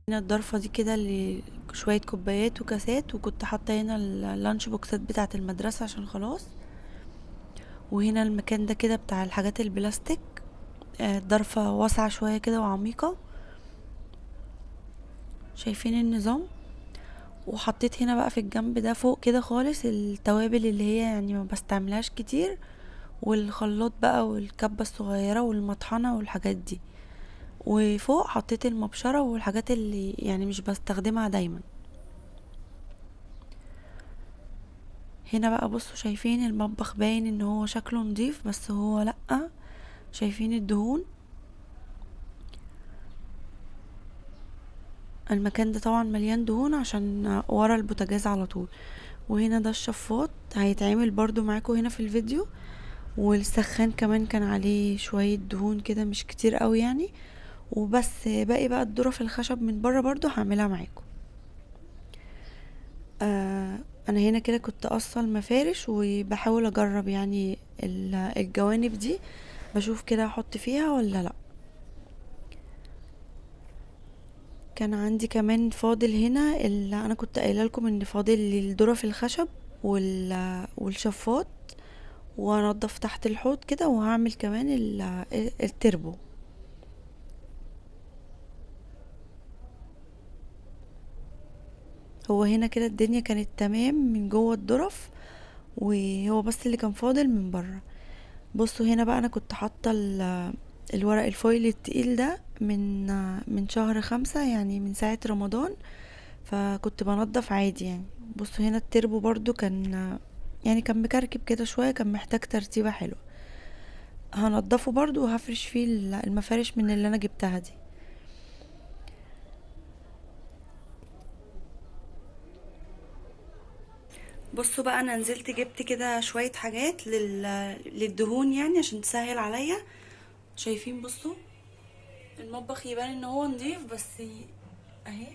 هنا الضرفة دي كده اللي شوية كوبايات وكاسات، وكنت حاطة هنا اللانش بوكسات بتاعة المدرسة عشان خلاص. وهنا المكان ده كده بتاع الحاجات البلاستيك. الضرفة واسعة شوية كده وعميقة. شايفين النظام؟ وحطيت هنا بقى في الجنب ده فوق كده خالص التوابل اللي هي يعني ما بستعملهاش كتير، والخلاط بقى والكبة الصغيرة والمطحنة والحاجات دي. وفوق حطيت المبشرة والحاجات اللي يعني مش بستخدمها دايما. هنا بقى بصوا، شايفين المطبخ باين ان هو شكله نضيف بس هو لأ. شايفين الدهون؟ المكان ده طبعا مليان دهون عشان ورا البوتاجاز على طول. وهنا ده الشفاط هيتعمل برضو معاكم هنا في الفيديو. والسخان كمان كان عليه شوية دهون كده مش كتير قوي يعني. وبس باقي بقى الذرة الخشب من بره برضو هعملها معاكم. انا هنا كده كنت قصة المفارش وبحاول اجرب يعني الجوانب دي، بشوف كده احط فيها ولا لا. كان عندي كمان فاضل هنا اللي انا كنت قايله لكم ان فاضل الذرة الخشب والشفاط. وانضف تحت الحوض كده وهعمل كمان التربو. هو هنا كده الدنيا كانت تمام من جوه الظرف، وهو بس اللي كان فاضل من بره. بصوا هنا بقى انا كنت حاطه الورق الفويل التقيل ده من شهر 5 يعني من ساعة رمضان. فكنت بنضف عادي يعني. بصوا هنا التربو برضو كان مكركب كده شوية، كان محتاج ترتيبة حلوة. هنضفه برضو وهفرش فيه المفارش من اللي انا جبتها دي. بصوا بقى انا نزلت جبت كده شوية حاجات للدهون يعني عشان تسهل عليا. شايفين؟ بصوا المطبخ يبان ان هو نضيف بس اهي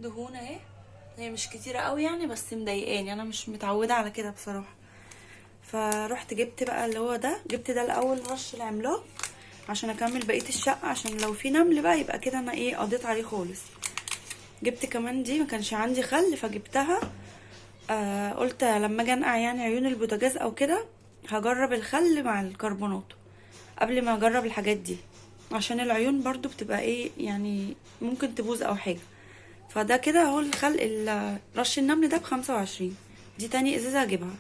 دهون اهي. هي مش كتيرة قوي يعني بس مضايقاني، انا مش متعودة على كده بصراحة. فرحت جبت بقى اللي هو ده، جبت ده الاول رش العملاق عشان اكمل بقية الشقة، عشان لو في نمل بقى يبقى كده انا ايه قضيت عليه خالص. جبت كمان دي، ما كانش عندي خل فجبتها. قلت لما اجي انقع يعني عيون البوتاجاز او كده هجرب الخل مع الكربونات قبل ما اجرب الحاجات دي، عشان العيون برضو بتبقى ايه يعني ممكن تبوظ او حاجة. فده كده هو رش النمل ده ب25. دي تاني ازازة هجيبها.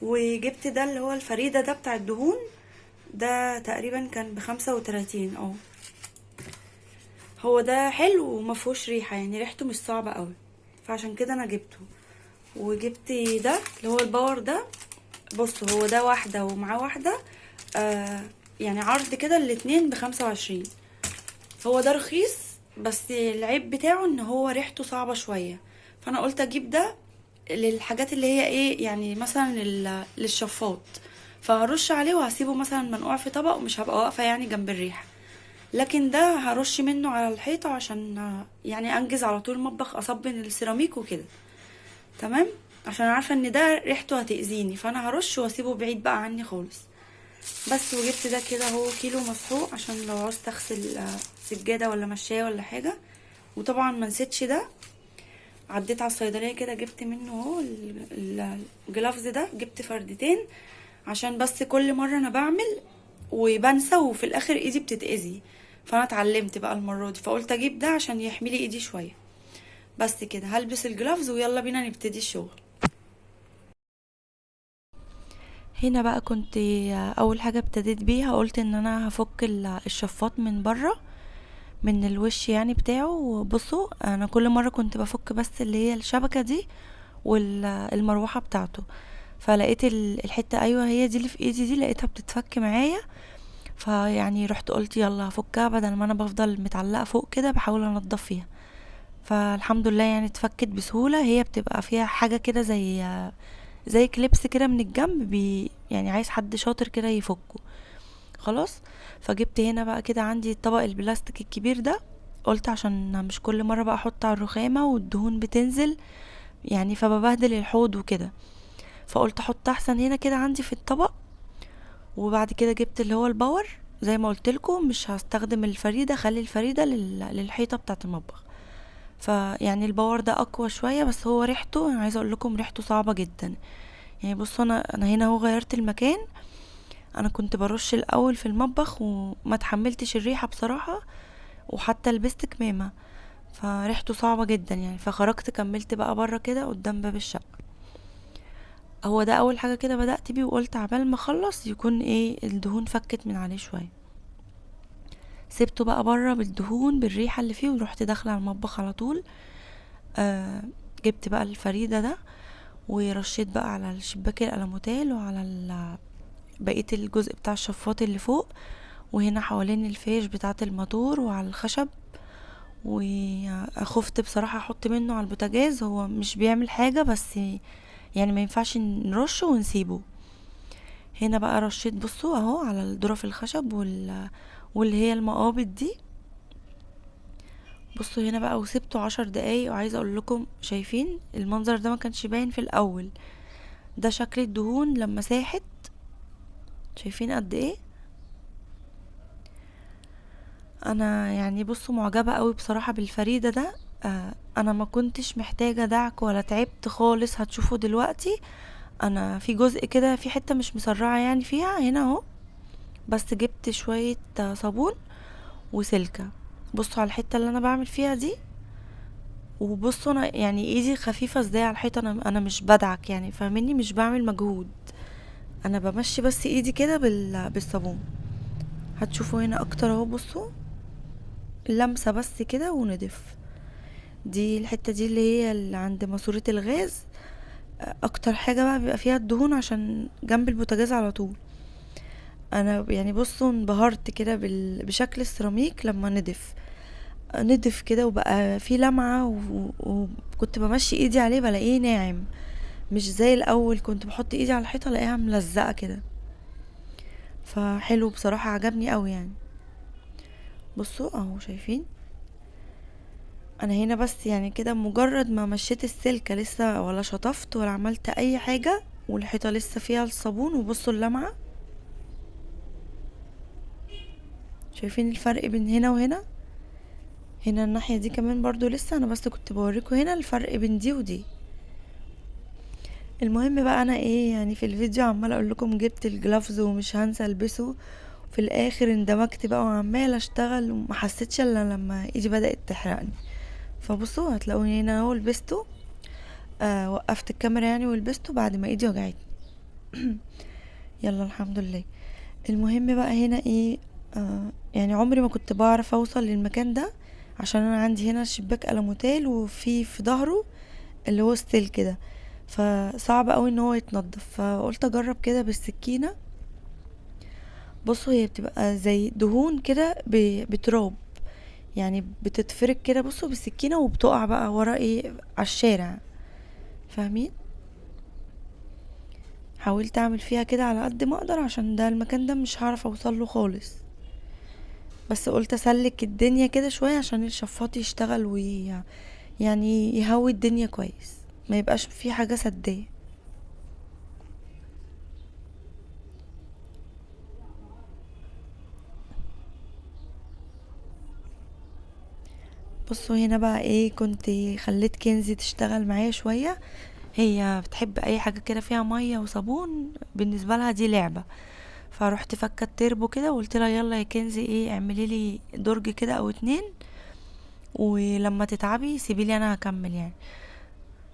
وجبت ده اللي هو الفريدة ده بتاع الدهون، ده تقريبا كان ب35 اه. هو ده حلو ومفهوش ريحة، يعني ريحته مش صعبة قوي، فعشان كده انا جبته. وجبت ده اللي هو الباور ده. بصوا هو ده واحدة ومعاه واحدة. آه يعني عرض كده الاتنين ب25. هو ده رخيص بس العيب بتاعه ان هو ريحته صعبة شوية. فانا قلت اجيب ده للحاجات اللي هي ايه يعني مثلا للشفاط. فهرش عليه وهسيبه مثلا منقوع في طبق ومش هبقى واقفة يعني جنب الريحة. لكن ده هرش منه على الحيطة عشان يعني انجز على طول المطبخ اصبن السيراميك وكده. تمام. عشان عارفة ان ده ريحته هتأذيني، فانا هرش واسيبه بعيد بقى عني خالص. بس وجبت ده كده هو كيلو مسحوق عشان لو عاوز تغسل سجادة ولا مشاية ولا حاجة. وطبعا ما نسيتش ده. عديت على الصيدلية كده جبت منه اهو الجلافز ده، جبت فردتين عشان بس كل مرة انا بعمل وبنسى وفي الاخر ايدي بتتأذي. فانا اتعلمت بقى المرة دي فقلت اجيب ده عشان يحميلي ايدي شوية. بس كده هلبس الجلافز ويلا بينا نبتدي الشغل. هنا بقى كنت اول حاجة ابتديت بيها قلت ان انا هفك الشفاط من بره من الوش يعني بتاعه. بصوا انا كل مرة كنت بفك بس اللي هي الشبكة دي والمروحة بتاعته. فلقيت الحتة، ايوه هي دي اللي في ايدي دي، لقيتها بتتفك معايا. فيعني رحت قلت يلا هفكها بدل ما انا بفضل متعلقة فوق كده بحاول انضف فيها. فالحمد لله يعني اتفكت بسهولة. هي بتبقى فيها حاجة كده زي كليبس كده من الجنب يعني عايز حد شاطر كده يفكه. خلاص. فجبت هنا بقى كده عندي الطبق البلاستيك الكبير ده. قلت عشان مش كل مرة بقى احط على الرخامة والدهون بتنزل يعني فببهدل الحوض وكده. فقلت احط احسن هنا كده عندي في الطبق. وبعد كده جبت اللي هو الباور زي ما قلت لكم مش هستخدم الفريدة، خلي الفريدة للحيطة بتاعة المطبخ. فيعني الباور ده اقوى شوية، بس هو ريحته انا عايزة اقول لكم ريحته صعبة جدا. يعني بصوا انا هنا اهو غيرت المكان. انا كنت برش الاول في المطبخ وما تحملتش الريحة بصراحة، وحتى لبست كمامة، فريحته صعبة جدا يعني. فخرجت كملت بقى بره كده قدام باب الشقة. هو ده اول حاجة كده بدأت بيه، وقلت عبال ما اخلص يكون ايه الدهون فكت من عليه شوية. سبته بقى بره بالدهون بالريحة اللي فيه، ورحت داخلة على المطبخ على طول. آه جبت بقى الفريدة ده، ورشيت بقى على الشباك الألموتال وعلى بقية الجزء بتاع الشفاط اللي فوق، وهنا حوالين الفيش بتاعة الماتور وعلى الخشب. وخفت بصراحة احط منه على البوتاجاز، هو مش بيعمل حاجة، بس يعني ما ينفعش نرشه ونسيبه. هنا بقى رشيت بصوا اهو على الظرف الخشب واللي هي المقابض دي. بصوا هنا بقى، وسبته 10 دقايق. وعايزة اقول لكم شايفين المنظر ده ما كانش باين في الاول، ده شكل الدهون لما ساحت. شايفين قد ايه؟ انا يعني بصوا معجبة قوي بصراحة بالفريدة ده. انا ما كنتش محتاجة دعك ولا تعبت خالص، هتشوفوا دلوقتي. انا في جزء كده في حتة مش مسرعة يعني فيها هنا اهو، بس جبت شوية صابون وسلكة. بصوا على الحتة اللي انا بعمل فيها دي، وبصوا انا يعني ايدي خفيفة ازاي على الحيطة. انا مش بدعك يعني، فاهميني؟ مش بعمل مجهود، انا بمشي بس ايدي كده بالصابون. هتشوفوا هنا اكتر اهو، بصوا لمسة بس كده ونضف. دي الحتة دي اللي هي اللي عند ماسورة الغاز، اكتر حاجة بقى بيبقى فيها الدهون عشان جنب البوتاجاز على طول. انا يعني بصوا انبهرت كده بشكل السيراميك لما نضف كده وبقى فيه لمعة، وكنت بمشي ايدي عليه بلاقيه ناعم، مش زي الاول كنت بحط ايدي على الحيطة الاقيها ملزقة كده. فحلو بصراحة، عجبني قوي يعني. بصوا اهو شايفين انا هنا بس يعني كده مجرد ما مشيت السلكة لسه ولا شطفت ولا عملت اي حاجة، والحيطة لسه فيها الصابون. وبصوا اللمعة، شايفين الفرق بين هنا وهنا؟ هنا الناحية دي كمان برضو لسه، انا بس كنت بوريكم هنا الفرق بين دي ودي. المهم بقى انا ايه يعني في الفيديو عمالة اقول لكم جبت الجلافز ومش هنسى البسه. في الاخر اندمجت بقى وعمالة اشتغل، وما حسيتش الا لما ايدي بدأت تحرقني. فبصوا هتلاقوني هنا اهو لبسته. وقفت الكاميرا يعني ولبسته بعد ما ايدي وجعتني. يلا الحمد لله. المهم بقى هنا ايه، يعني عمري ما كنت بعرف اوصل للمكان ده، عشان انا عندي هنا شباك ألموتال وفي ظهره اللي هو ستيل كده، فصعب قوي ان هو يتنضف. فقلت اجرب كده بالسكينة. بصوا هي بتبقى زي دهون كده بتراب، يعني بتتفرك كده بصوا بالسكينة، وبتقع بقى ورا ايه على الشارع، فاهمين؟ حاولت اعمل فيها كده على قد ما اقدر، عشان ده المكان ده مش هعرف اوصل له خالص، بس قلت اسلك الدنيا كده شوية عشان الشفاط يشتغل يعني يهوي الدنيا كويس، ما يبقاش في حاجة سداه. بصوا هنا بقى ايه، كنت خليت كنزي تشتغل معايا شوية. هي بتحب اي حاجة كده فيها مية وصابون، بالنسبة لها دي لعبة. فروحت فكت تربو كده وقلت لها يلا يا كنزي ايه اعملي لي درج كده او اتنين، ولما تتعبي سيبيلي انا هكمل يعني.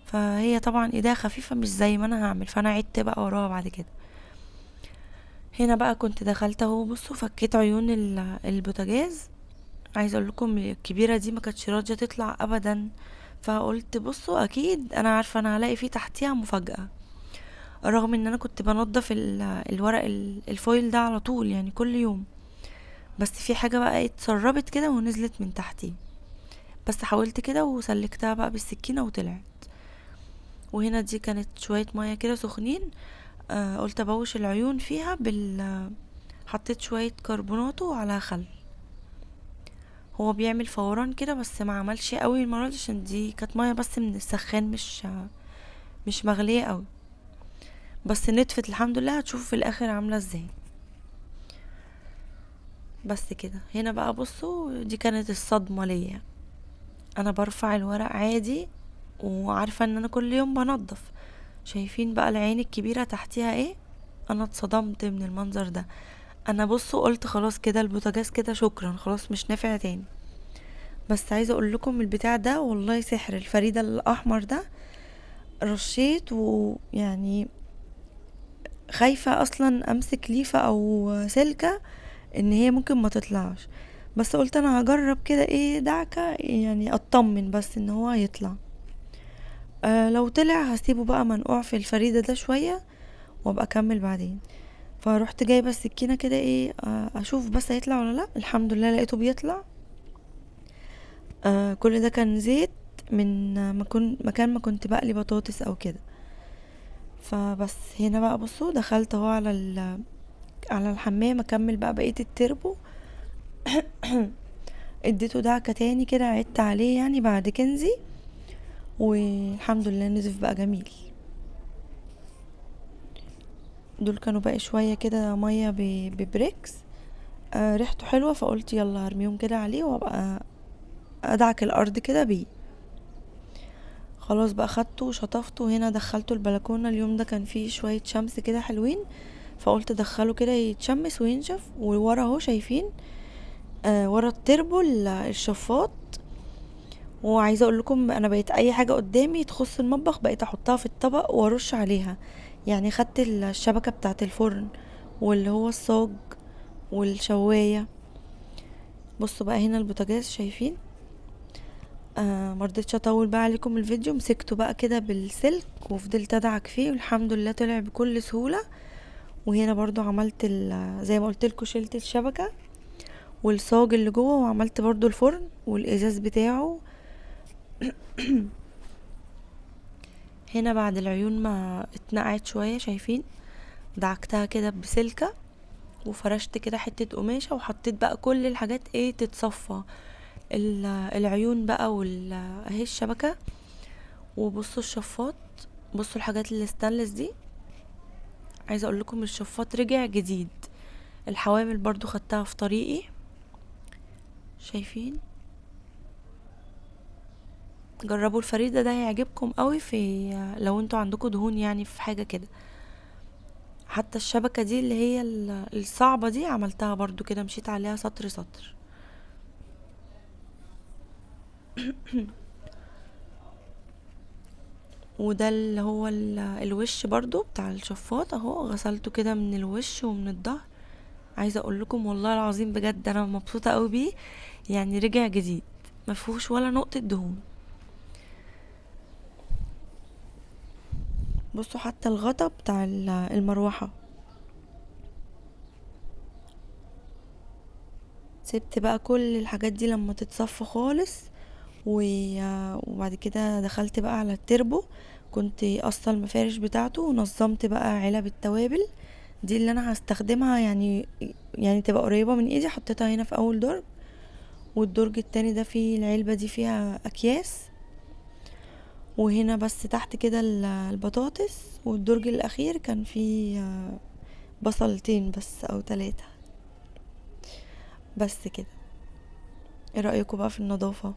فهي طبعا ايديها خفيفة مش زي ما انا هعمل، فانا عدت بقى وراها بعد كده. هنا بقى كنت دخلت اهو، بصوا فكيت عيون البوتاجاز. عايزه اقول لكم الكبيره دي ما كانتش راضيه تطلع ابدا، فقلت بصوا اكيد انا عارفه انا هلاقي فيه تحتيها مفاجاه. رغم ان انا كنت بنضف الورق الفويل ده على طول يعني كل يوم، بس في حاجه بقى اتسربت كده ونزلت من تحتيه. بس حاولت كده وسلكتها بقى بالسكينه وطلعت. وهنا دي كانت شويه ميه كده سخنين. قلت ابوش العيون فيها حطيت شويه كربوناتو على خل. هو بيعمل فوران كده، بس ما عملش قوي المره دي عشان دي كانت ميه بس من السخان، مش مغليه قوي، بس نتفت الحمد لله. هتشوفوا في الاخر عامله ازاي. بس كده. هنا بقى بصوا دي كانت الصدمة ليا. انا برفع الورق عادي وعارفة ان انا كل يوم بنضف، شايفين بقى العين الكبيرة تحتيها ايه؟ انا اتصدمت من المنظر ده. انا بصوا قلت خلاص كده البوتاجاز كده شكرا، خلاص مش نافع تاني. بس عايزه اقول لكم البتاع ده والله سحر، الفريدة الاحمر ده رشيت ويعني خايفة اصلا امسك ليفة او سلكة ان هي ممكن ما تطلعش، بس قلت انا هجرب كده ايه دعكة يعني اطمن بس ان هو يطلع. لو طلع هسيبه بقى منقوع في الفريدة ده شوية وابقى اكمل بعدين. فروحت جايبة السكينة كده ايه اشوف بس هيطلع ولا لا. الحمد لله لقيته بيطلع. كل ده كان زيت من مكان ما كنت بقلي بطاطس او كده. فبس هنا بقى بصوا دخلت اهو على الحمام اكمل بقى بقية التربو. اديته دعكة تاني كده، عدت عليه يعني بعد كنزي، والحمد لله نزف بقى جميل. دول كانوا بقى شوية كده مية ببريكس. ريحته حلوة فقلت يلا هرميهم كده عليه وابقى ادعك الارض كده بيه. خلاص بقى خدته وشطفته. هنا دخلته البلكونة، اليوم ده كان فيه شوية شمس كده حلوين، فقلت ادخله كده يتشمس وينشف. وورا اهو شايفين ورا التربو الشفاط. وعايزه اقول لكم انا بقيت اي حاجه قدامي تخص المطبخ بقيت احطها في الطبق وارش عليها. يعني خدت الشبكه بتاعه الفرن واللي هو الصاج والشوايه. بصوا بقى هنا البوتاجاز شايفين. مرضتش اطول بقى عليكم الفيديو، مسكته بقى كده بالسلك وفضلت ادعك فيه والحمد لله طلع بكل سهوله. وهنا برضو عملت زي ما قلت لكم شلت الشبكه والصاج اللي جوه، وعملت برضو الفرن والازاز بتاعه. هنا بعد العيون ما اتنقعت شويه شايفين دعكتها كده بسلكه وفرشت كده حته قماشه وحطيت بقى كل الحاجات ايه تتصفى. العيون بقى اهي الشبكه. وبصوا الشفاط، بصوا الحاجات الستانلس دي. عايزه اقول لكم الشفاط رجع جديد. الحوامل برضو خدتها في طريقي شايفين. جربوا الفريدة ده هيعجبكم قوي في لو انتوا عندكم دهون يعني في حاجة كده. حتى الشبكة دي اللي هي الصعبة دي عملتها برضو كده، مشيت عليها سطر سطر. وده اللي هو الوش برضو بتاع الشفاط اهو غسلته كده من الوش ومن الظهر. عايزه اقول لكم والله العظيم بجد انا مبسوطه قوي بيه، يعني رجع جديد مفيهوش ولا نقطه دهون. بصوا حتى الغطا بتاع المروحه سبت بقى كل الحاجات دي لما تتصفى خالص. وبعد كده دخلت بقى على التربو، كنت قصة المفارش بتاعته ونظمت بقى علب التوابل دي اللي انا هستخدمها يعني تبقى قريبة من ايدي. حطيتها هنا في اول درج، والدرج التاني ده فيه العلبة دي فيها اكياس. وهنا بس تحت كده البطاطس. والدرج الاخير كان فيه بصلتين بس او 3 بس كده. ايه رأيكم بقى في النظافة؟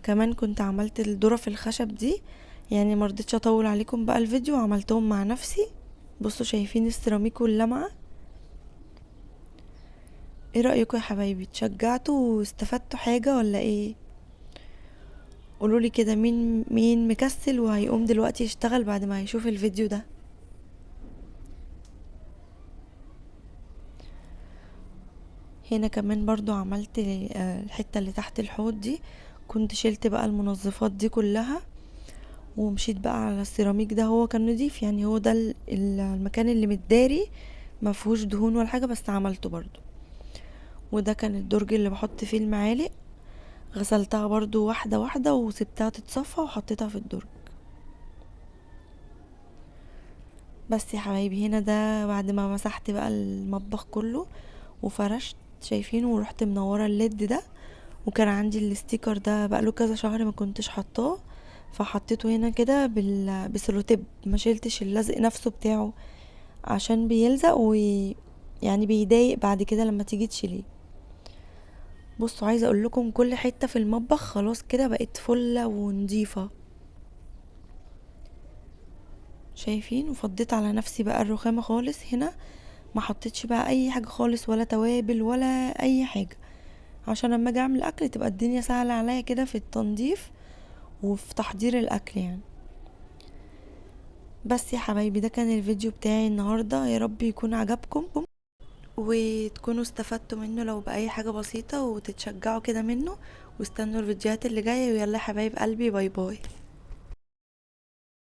كمان كنت عملت الظرف الخشب دي، يعني مرضتش اطول عليكم بقى الفيديو وعملتهم مع نفسي. بصوا شايفين السيراميك واللمعة. ايه رأيكم يا حبايبي؟ اتشجعتوا واستفدتوا حاجة ولا ايه؟ قولولي كده مين مكسل وهيقوم دلوقتي يشتغل بعد ما يشوف الفيديو ده. هنا كمان برضو عملت الحتة اللي تحت الحوض دي، كنت شلت بقى المنظفات دي كلها ومشيت بقى على السيراميك ده. هو كان نضيف يعني، هو ده المكان اللي متداري ما فيهوش دهون ولا حاجه، بس عملته برضو. وده كان الدرج اللي بحط فيه المعالق، غسلتها برضو واحده واحده وسبتها تتصفى وحطيتها في الدرج. بس يا حبايبي هنا ده بعد ما مسحت بقى المطبخ كله وفرشت شايفين، ورحت منوره الليد ده. وكان عندي الستيكر ده بقاله كذا شهر ما كنتش حطاه، فحطيته هنا كده بسلوتيب، ما شلتش اللزق نفسه بتاعه عشان بيلزق يعني بيضايق بعد كده لما تيجي تشيليه. بصوا عايزه اقول لكم كل حته في المطبخ خلاص كده بقت فله ونضيفه، شايفين؟ وفضيت على نفسي بقى الرخامه خالص هنا، ما حطيتش بقى اي حاجه خالص ولا توابل ولا اي حاجه، عشان لما اجي اعمل اكل تبقى الدنيا سهله عليا كده في التنظيف وفي تحضير الاكل يعني. بس يا حبايبي ده كان الفيديو بتاعي النهارده، يا رب يكون عجبكم وتكونوا استفدتوا منه لو بأي حاجة بسيطة، وتتشجعوا كده منه، واستنوا الفيديوهات اللي جاية. ويلا يا حبايب قلبي، باي باي.